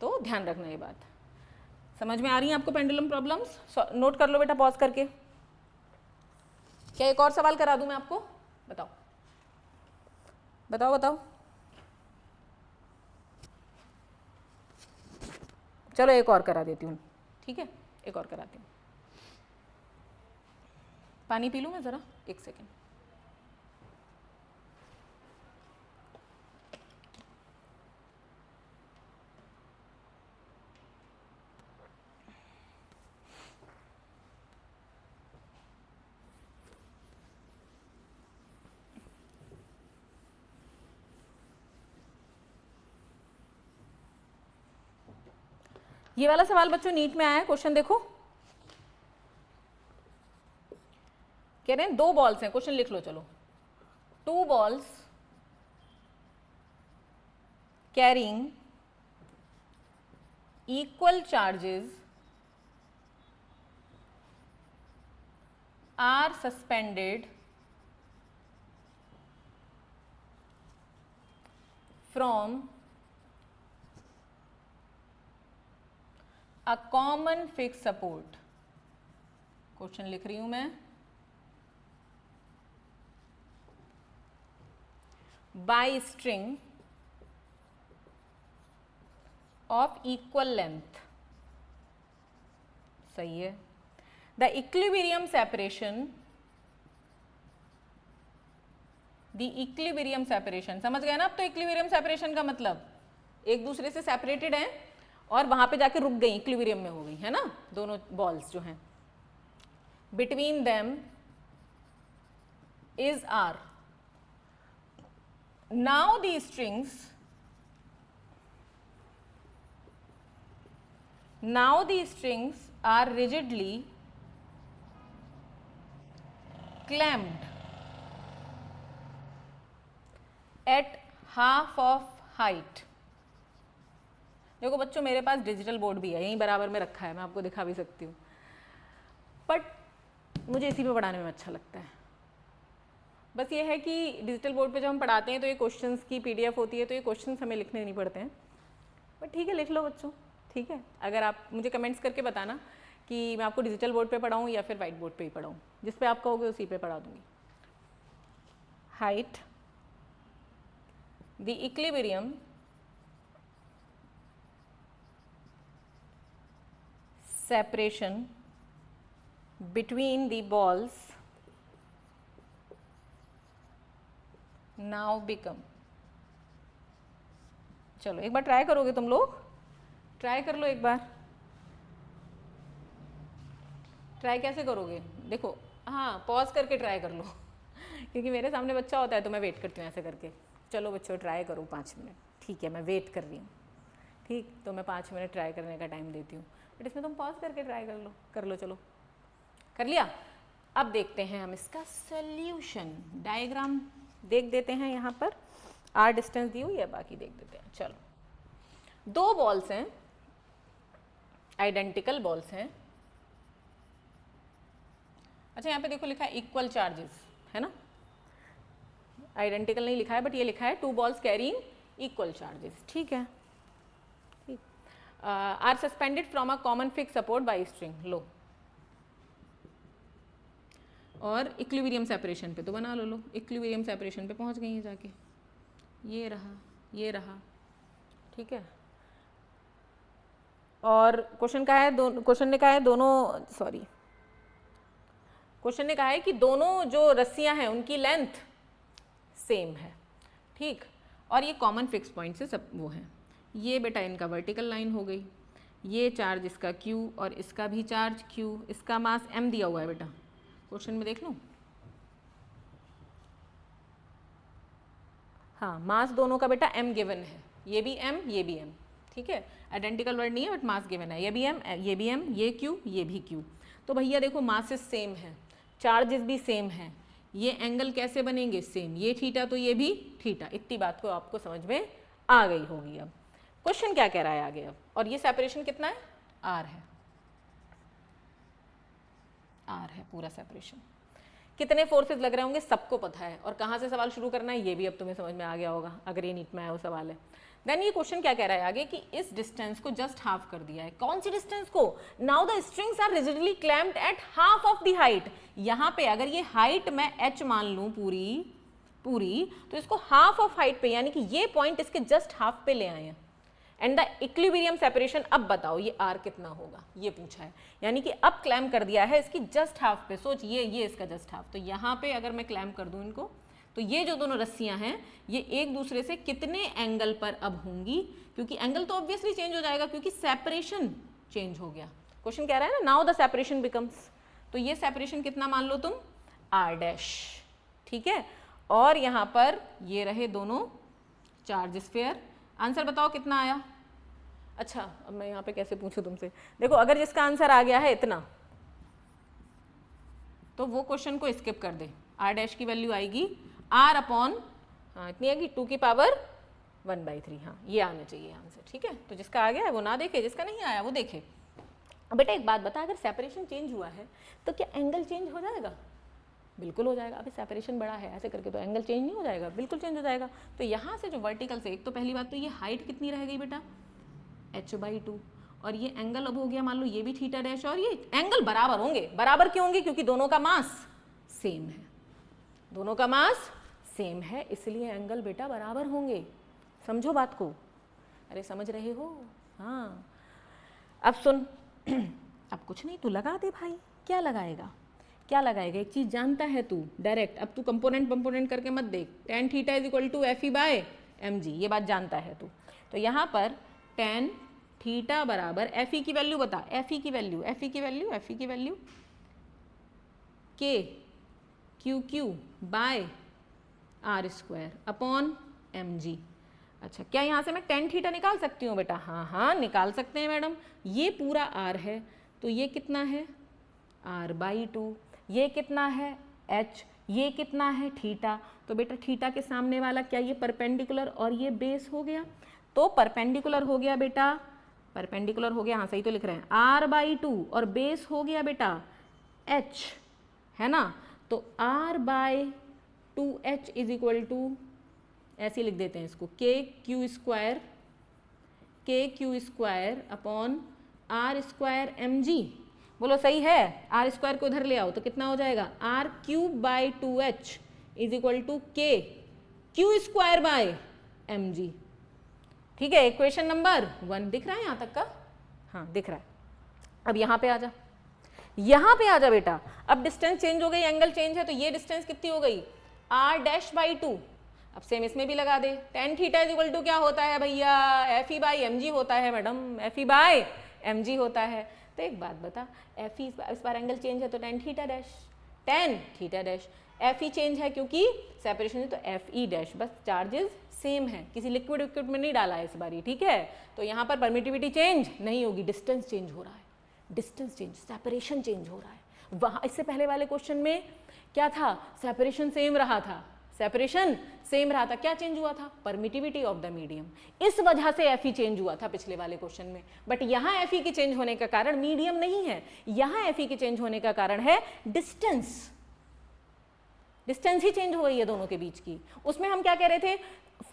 A: तो ध्यान रखना ये बात। समझ में आ रही है आपको पेंडुलम प्रॉब्लम्स? नोट कर लो बेटा पॉज करके। क्या एक और सवाल करा दूं मैं आपको? बताओ बताओ बताओ। चलो एक और करा देती हूँ, ठीक है, एक और कराती हूँ। पानी पी लूँ मैं ज़रा, एक सेकेंड। ये वाला सवाल बच्चों नीट में आया है, क्वेश्चन देखो। कह रहे हैं दो बॉल्स हैं, क्वेश्चन लिख लो चलो। 2 balls carrying equal charges are suspended from a common fixed support। Question लिख रही हूं मैं। by string of equal length। सही है। the equilibrium separation समझ गए ना? अब तो इक्विलिब्रियम सेपरेशन का मतलब एक दूसरे से सेपरेटेड हैं और वहां पे जाके रुक गई, इक्विलिब्रियम में हो गई है ना दोनों बॉल्स जो हैं। Between them is R. Now these strings are rigidly clamped at half of height। देखो बच्चों, मेरे पास डिजिटल बोर्ड भी है, यहीं बराबर में रखा है, मैं आपको दिखा भी सकती हूँ, बट मुझे इसी पे पढ़ाने में अच्छा लगता है। बस ये है कि डिजिटल बोर्ड पे जब हम पढ़ाते हैं तो ये क्वेश्चंस की PDF होती है, तो ये क्वेश्चंस हमें लिखने नहीं पड़ते हैं, बट ठीक है लिख लो बच्चों, ठीक है। अगर आप मुझे कमेंट्स करके बताना कि मैं आपको डिजिटल बोर्ड पे पढ़ाऊँ या फिर वाइट बोर्ड पे ही पढ़ाऊँ, जिस पे आप कहोगे उसी पे पढ़ा दूँगी। Height, the equilibrium separation between the balls now become। चलो एक बार ट्राई करोगे तुम लोग? ट्राई कर लो एक बार। ट्राई कैसे करोगे? देखो, हाँ पॉज करके ट्राई कर लो क्योंकि मेरे सामने बच्चा होता है तो मैं वेट करती हूँ ऐसे करके। चलो बच्चों ट्राई करो 5 मिनट, ठीक है, मैं वेट कर रही हूँ, ठीक, तो मैं 5 मिनट ट्राई करने का टाइम देती हूँ, बट इसमें तुम पॉज करके ट्राई कर लो। चलो कर लिया? अब देखते हैं हम इसका सोल्यूशन। डायग्राम देख देते हैं, यहाँ पर आर डिस्टेंस दी हुई है, बाकी देख देते हैं। चलो 2 बॉल्स हैं, आइडेंटिकल बॉल्स हैं। अच्छा यहाँ पे देखो लिखा है इक्वल चार्जेस, है ना? आइडेंटिकल नहीं लिखा है, बट ये लिखा है 2 balls कैरिंग इक्वल चार्जेस, ठीक है, ठीक। Are suspended from a common fix support by string. लो, और इक्विलिब्रियम सेपरेशन पे तो बना लो। इक्विलिब्रियम सेपरेशन पे पहुंच गई है जाके, ये रहा, ठीक है। और क्वेश्चन का है क्वेश्चन ने कहा है कि दोनों जो रस्सियां हैं उनकी लेंथ सेम है, ठीक, और ये कॉमन फिक्स पॉइंट से सब वो है। ये बेटा इनका वर्टिकल लाइन हो गई, ये चार्ज इसका Q और इसका भी चार्ज Q, इसका मास M दिया हुआ है बेटा, क्वेश्चन में देख लो। हाँ, मास दोनों का बेटा M गिवन है, ये भी M ये भी M, ठीक है, आइडेंटिकल वर्ड नहीं है बट मास गिवन है, ये भी एम, ये भी एम, ये क्यू, ये भी क्यू। तो भैया देखो मासेस सेम है, चार्जेस भी सेम है, ये एंगल कैसे बनेंगे, सेम, ये थीटा तो ये भी थीटा। इतनी बात को आपको समझ में आ गई होगी। अब क्वेश्चन क्या कह रहा है आगे अब, और ये सेपरेशन कितना है, आर है, आर है पूरा सेपरेशन। कितने फोर्सेस लग रहे होंगे सबको पता है, और कहाँ से सवाल शुरू करना है ये भी अब तुम्हें समझ में आ गया होगा, अगर ये नीट में आया वो सवाल है। देन ये क्वेश्चन क्या कह रहा है आगे कि इस डिस्टेंस को जस्ट हाफ कर दिया है। कौन सी डिस्टेंस को, now the strings are rigidly clamped at half of the height. यहाँ पे अगर ये हाइट मैं h मान लूँ पूरी तो इसको हाफ ऑफ हाइट पे, यानी कि ये पॉइंट इसके जस्ट हाफ पे ले आए हैं। एंड द इक्विलिब्रियम सेपरेशन, अब बताओ ये r कितना होगा, ये पूछा है, यानी कि अब क्लैम कर दिया है इसकी जस्ट हाफ पे। सोच ये इसका जस्ट हाफ, तो यहाँ पे अगर मैं क्लैम कर दूं इनको, तो ये जो दोनों रस्सियां हैं ये एक दूसरे से कितने एंगल पर अब होंगी, क्योंकि एंगल तो ऑब्वियसली चेंज हो जाएगा क्योंकि सेपरेशन चेंज हो गया। क्वेश्चन कह रहा है ना, नाउ द सेपरेशन बिकम्स, तो ये सेपरेशन कितना मान लो तुम, r डैश, ठीक है। और यहाँ पर ये रहे दोनों चार्ज स्फीयर। आंसर बताओ कितना आया। अच्छा अब मैं यहाँ पे कैसे पूछूं तुमसे, देखो अगर जिसका आंसर आ गया है इतना, तो वो क्वेश्चन को स्किप कर दे, r डैश की वैल्यू आएगी r अपॉन, हाँ इतनी आएगी 2 की पावर 1/3, हाँ ये आना चाहिए आंसर, ठीक है। तो जिसका आ गया है वो ना देखे, जिसका नहीं आया वो देखे। बेटा एक बात बता, अगर सेपरेशन चेंज हुआ है तो क्या एंगल चेंज हो जाएगा, बिल्कुल हो जाएगा। अभी सेपरेशन बड़ा है ऐसे करके तो एंगल चेंज नहीं हो जाएगा, बिल्कुल चेंज हो जाएगा। तो यहाँ से जो वर्टिकल से, एक तो पहली बात तो ये हाइट कितनी रह गई बेटा, h/2, और ये एंगल अब हो गया मान लो ये भी थीटा डैश, और ये एंगल बराबर होंगे। बराबर क्यों होंगे, क्योंकि दोनों का मास सेम है, दोनों का मास सेम है, इसलिए एंगल बेटा बराबर होंगे। समझो बात को, अरे समझ रहे हो, हाँ। अब सुन अब कुछ नहीं, तू लगा दे भाई, क्या लगाएगा, क्या लगाएगा, एक चीज जानता है तू डायरेक्ट। अब तू कंपोनेंट करके मत देख, tan theta is equal to Fe/mg, ये बात जानता है तू। तो यहाँ पर tan थीटा बराबर Fe की वैल्यू बता, Fe की वैल्यू KQQ/r² अपॉन mg। अच्छा क्या यहाँ से मैं tan थीटा निकाल सकती हूँ बेटा, हाँ निकाल सकते हैं मैडम। ये पूरा r है तो ये कितना है r/2, ये कितना है h, ये कितना है थीटा। तो बेटा थीटा के सामने वाला क्या, ये परपेंडिकुलर और ये बेस हो गया, तो परपेंडिकुलर हो गया बेटा, परपेंडिकुलर हो गया, हाँ सही तो लिख रहे हैं, r/2 और बेस हो गया बेटा h, है ना। तो r/2h इज इक्वल टू, ऐसे लिख देते हैं इसको, KQ² अपॉन r²mg। बोलो सही है, r² को उधर ले आओ तो कितना हो जाएगा, r3/2h is equal to KQ²/mg, ठीक है। इक्वेशन नंबर 1 दिख रहा है यहाँ तक का, हाँ दिख रहा है। अब यहाँ पे आ जा, यहाँ पे आ जा बेटा। अब डिस्टेंस चेंज हो गई, एंगल चेंज है, तो ये डिस्टेंस कितनी हो गई, r'/2। अब सेम इसमें भी लगा दे, tan theta is equal to क्या होता है भैया, Fe/mg होता है मैडम, Fe/mg होता है। तो एक बात बता, Fe इस बार एंगल चेंज है तो tan theta dash, Fe change है क्योंकि सेपरेशन है तो Fe डैश, बस चार्जेस सेम है, किसी लिक्विड में नहीं डाला है इस बार, ठीक है। तो यहाँ पर परमिटिविटी चेंज नहीं होगी, डिस्टेंस चेंज हो रहा है, डिस्टेंस चेंज, सेपरेशन चेंज हो रहा है। वहाँ इससे पहले वाले क्वेश्चन में क्या था, सेपरेशन सेम रहा था, सेपरेशन सेम रहा था, क्या चेंज हुआ था, परमिटिविटी ऑफ द मीडियम। इस वजह से Fe चेंज हुआ था पिछले वाले क्वेश्चन में, बट यहाँ Fe के चेंज होने का कारण मीडियम नहीं है, यहाँ Fe के चेंज होने का कारण है डिस्टेंस, डिस्टेंस ही चेंज हो गई है दोनों के बीच की। उसमें हम क्या कह रहे थे,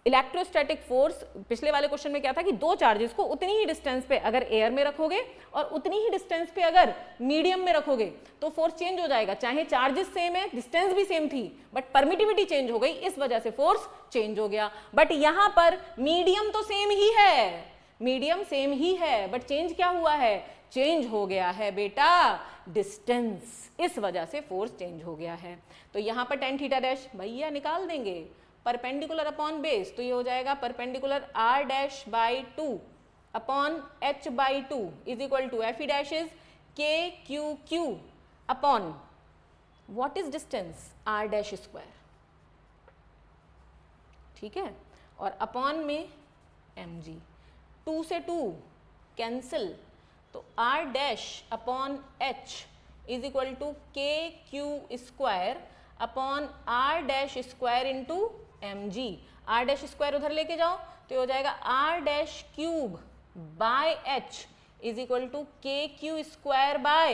A: इलेक्ट्रोस्टैटिक फोर्स, पिछले वाले क्वेश्चन में क्या था कि दो चार्जेस को उतनी ही डिस्टेंस पे अगर एयर में रखोगे और उतनी ही डिस्टेंस पे अगर मीडियम में रखोगे तो फोर्स चेंज हो जाएगा, चाहे चार्जेस सेम है, डिस्टेंस भी सेम थी, बट परमिटिविटी चेंज हो गई, इस वजह से फोर्स चेंज हो गया। बट यहां पर मीडियम तो सेम ही है, मीडियम सेम ही है, बट चेंज क्या हुआ है, चेंज हो गया है बेटा डिस्टेंस, इस वजह से फोर्स चेंज हो गया है। तो यहां पर tan थीटा डैश भैया निकाल देंगे, परपेंडिकुलर अपॉन बेस, तो ये हो जाएगा perpendicular r'/2 upon h/2 is equal to Fe dash is KQQ upon what is distance r'², ठीक है, और अपॉन में mg। 2 से 2 कैंसिल, तो r dash upon h is equal to K Q square upon r dash square into M G. r dash square उधर लेके जाओ तो ये हो जाएगा r dash cube by h is equal to K Q square by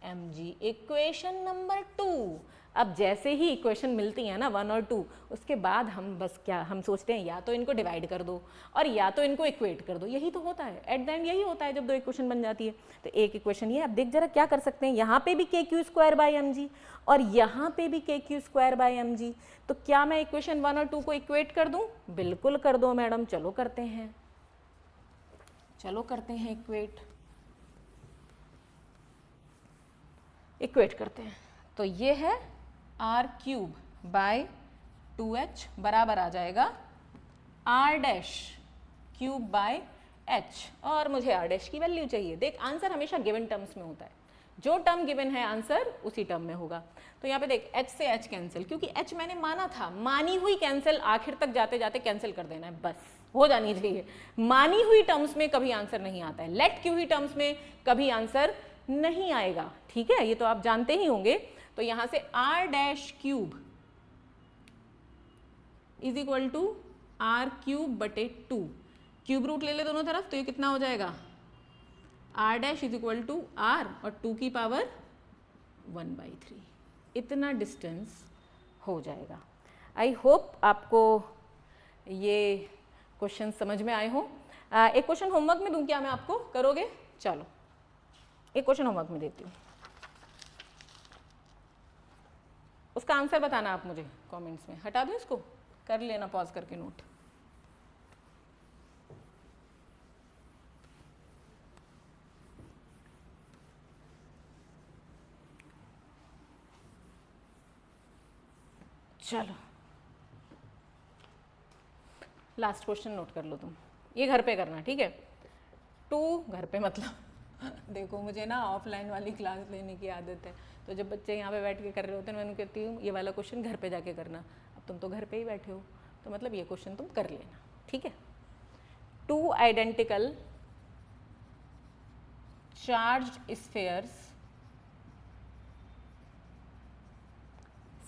A: M G. Equation number 2। अब जैसे ही equation मिलती है ना 1 और 2, उसके बाद हम बस क्या हम सोचते हैं या तो इनको डिवाइड कर दो और या तो इनको इक्वेट कर दो। यही तो होता है एट द एंड, यही होता है जब दो इक्वेशन बन जाती है। तो एक इक्वेशन ये, अब देख जरा क्या कर सकते हैं, यहाँ पे भी K Q square by M G और यहाँ पे भी K Q square by M G. तो क्या मैं इक्वेशन 1 और 2 को इक्वेट कर दूँ? बिल्कुल कर दो मैडम, चलो करते हैं, चलो करते हैं इक्वेट करते हैं। तो ये है आर क्यूब बाय 2h बराबर आ जाएगा R dash cube by h, और मुझे आर डैश की वैल्यू चाहिए। देख आंसर हमेशा गिवन टर्म्स में होता है, जो टर्म गिवन है आंसर उसी टर्म में होगा। तो यहाँ पे देख h से h कैंसिल, क्योंकि h मैंने माना था, मानी हुई कैंसिल, आखिर तक जाते जाते कैंसिल कर देना है, बस हो जानी चाहिए। मानी हुई टर्म्स में कभी आंसर नहीं आता है, लेट क्यू हुई टर्म्स में कभी आंसर नहीं आएगा, ठीक है, ये तो आप जानते ही होंगे। तो यहां से r dash cube is equal to R cube बटे 2, क्यूब रूट ले ले दोनों तरफ, तो ये कितना हो जाएगा r dash is equal to R और 2 की पावर 1/3, इतना डिस्टेंस हो जाएगा। आई होप आपको ये क्वेश्चन समझ में आए हो। एक क्वेश्चन होमवर्क में दूं क्या मैं आपको, करोगे? चलो एक क्वेश्चन होमवर्क में देती हूँ, उसका आंसर बताना आप मुझे कमेंट्स में। हटा दो इसको, कर लेना पॉज करके नोट। चलो लास्ट क्वेश्चन नोट कर लो तुम, ये घर पे करना, ठीक है? 2 घर पे मतलब देखो मुझे ना ऑफलाइन वाली क्लास लेने की आदत है, तो जब बच्चे यहाँ पे बैठ के कर रहे होते हैं मैं उनको कहती हूँ ये वाला क्वेश्चन घर पे जाके करना। अब तुम तो घर पे ही बैठे हो, तो मतलब ये क्वेश्चन तुम कर लेना, ठीक है? 2 identical charged spheres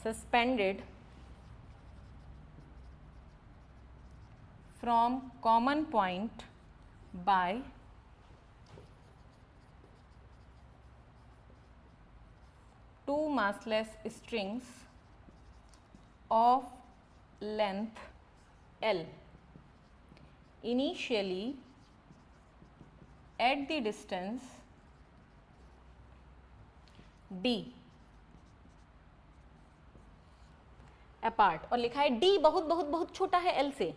A: suspended from common point by two massless strings of length L initially at the distance d apart, और लिखा है d बहुत बहुत बहुत छोटा है L से।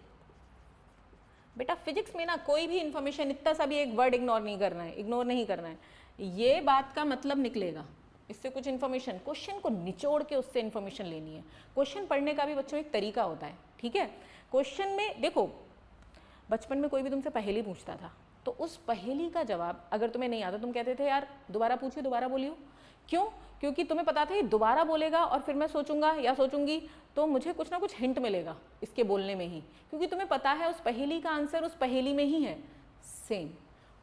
A: बेटा फिजिक्स में ना कोई भी इंफॉर्मेशन, इतना सा भी एक वर्ड इग्नोर नहीं करना है, इग्नोर नहीं करना है, ये बात का मतलब निकलेगा इससे कुछ इन्फॉर्मेशन, क्वेश्चन को निचोड़ के उससे इन्फॉर्मेशन लेनी है। क्वेश्चन पढ़ने का भी बच्चों एक तरीका होता है, ठीक है? क्वेश्चन में देखो, बचपन में कोई भी तुमसे पहेली पूछता था तो उस पहेली का जवाब अगर तुम्हें नहीं आता, तुम कहते थे यार दोबारा पूछिए, दोबारा बोलियो। क्यों? क्योंकि तुम्हें पता था ये दोबारा बोलेगा और फिर मैं सोचूंगा या सोचूंगी तो मुझे कुछ ना कुछ हिंट मिलेगा इसके बोलने में ही, क्योंकि तुम्हें पता है उस पहेली का आंसर उस पहेली में ही है। सेम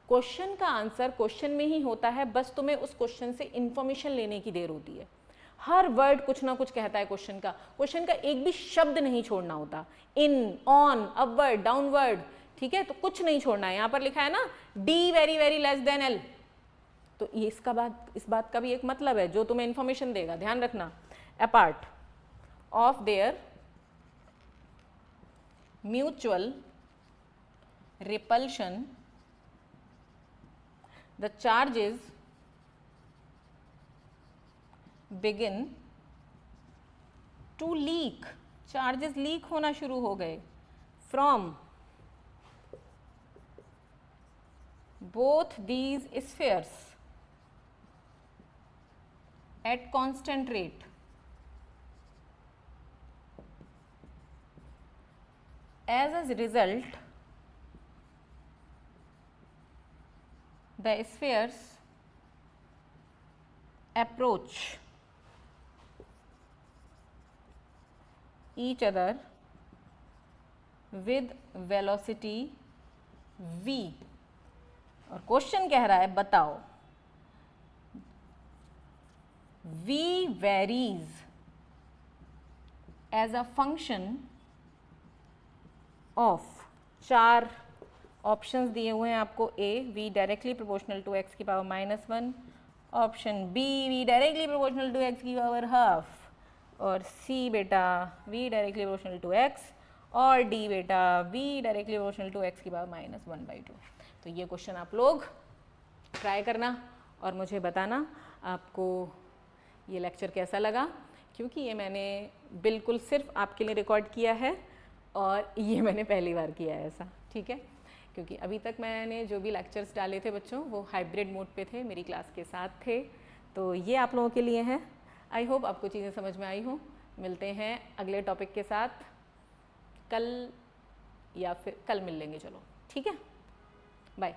A: क्वेश्चन का आंसर क्वेश्चन में ही होता है, बस तुम्हें उस क्वेश्चन से इंफॉर्मेशन लेने की देर होती है। हर वर्ड कुछ ना कुछ कहता है क्वेश्चन का एक भी शब्द नहीं छोड़ना होता, इन, ऑन, अपवर्ड, डाउनवर्ड, ठीक है? तो कुछ नहीं छोड़ना है। यहाँ पर लिखा है ना D very very less than L, तो ये इस बात का भी एक मतलब है जो तुम्हें इंफॉर्मेशन देगा, ध्यान रखना। Apart of their mutual repulsion the charges begin to leak, charges leak होना शुरू हो गए from both these spheres at constant rate as a result the spheres approach each other with velocity v और question कह रहा है बताओ v varies as a function of, 4 options दिए हुए हैं आपको। a v directly proportional to x की power -1, option b v directly proportional to x की पावर हाफ, और c बेटा v directly proportional to x, और d बेटा v directly proportional to x की पावर -1/2। तो ये क्वेश्चन आप लोग ट्राई करना और मुझे बताना आपको ये लेक्चर कैसा लगा, क्योंकि ये मैंने बिल्कुल सिर्फ आपके लिए रिकॉर्ड किया है और ये मैंने पहली बार किया है ऐसा, ठीक है। क्योंकि अभी तक मैंने जो भी लेक्चर्स डाले थे बच्चों वो हाइब्रिड मोड पे थे, मेरी क्लास के साथ थे, तो ये आप लोगों के लिए है। आई होप आपको चीज़ें समझ में आई हों। मिलते हैं अगले टॉपिक के साथ कल, या फिर कल मिल लेंगे, चलो ठीक है, बाय।